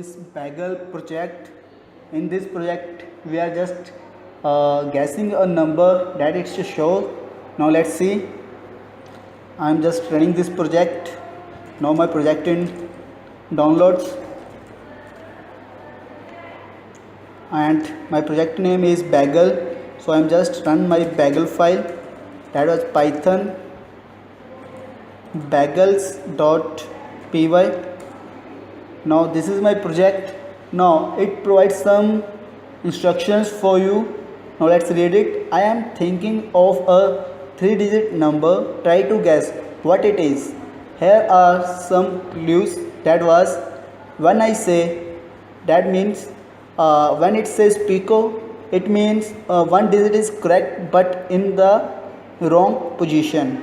is Bagel project. In this project we are just guessing a number that it should show. Now let's see. I am just running this project. Now my project in downloads, and my project name is Bagel. So I am just run my Bagel file. That was Python bagels.py. Now this is my project. Now it provides some instructions for you. Now let's read it. I am thinking of a 3-digit number. Try to guess what it is. Here are some clues. That was when I say, that means when it says Pico, it means one digit is correct but in the wrong position.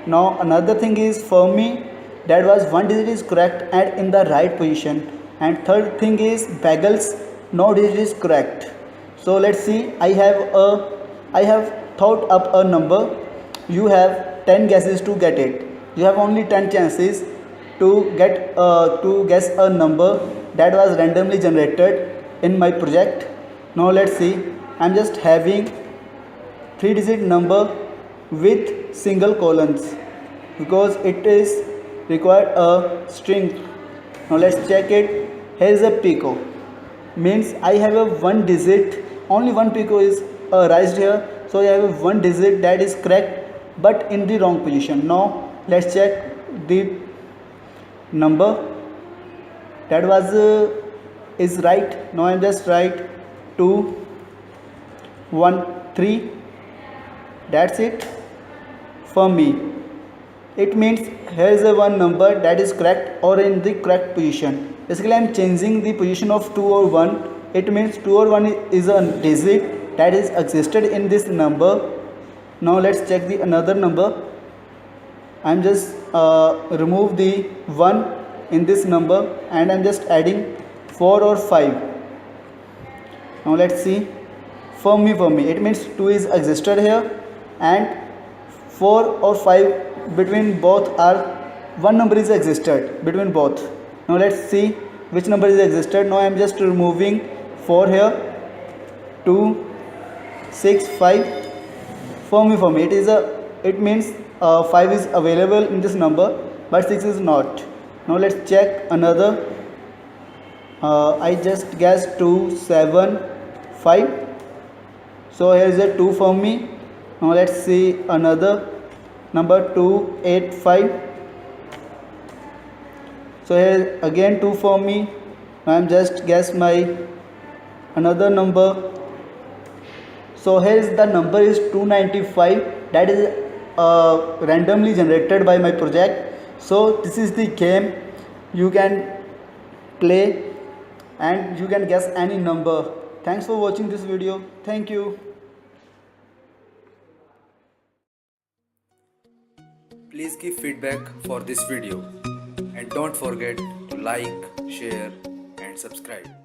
Now another thing is for me, that was one digit is correct and in the right position. And third thing is Bagels, no digit is correct. So let's see. I have thought up a number. You have 10 guesses to get it. You have only 10 chances to guess a number that was randomly generated in my project. Now let's see. I'm just having 3-digit number with single colons because it is required a string. Now let's check it. Here is a Pico, means I have a one digit, only one Pico is raised here, so I have a one digit that is correct but in the wrong position. Now let's check the number that was is right. Now I am just write 2 1 3. That's it for me. It means here is a one number that is correct or in the correct position. Basically I am changing the position of 2 or 1. It means 2 or 1 is a digit that is existed in this number. Now let's check the another number. I am just remove the 1 in this number and I am just adding 4 or 5. Now let's see. For me it means 2 is existed here and 4 or 5 between both are one number is existed between both. Now let's see which number is existed. Now I am just removing 4 here, 2 6 5. For me it means 5 is available in this number but 6 is not. Now let's check another. I just guessed 2 7 5. So here is a 2 for me. Now let's see another number 2 8 5. So here again 2 for me. I am just guess my another number. So here is the number is 295. That is randomly generated by my project. So this is the game. You can play and you can guess any number. Thanks for watching this video. Thank you. Please give feedback for this video and don't forget to like, share and subscribe.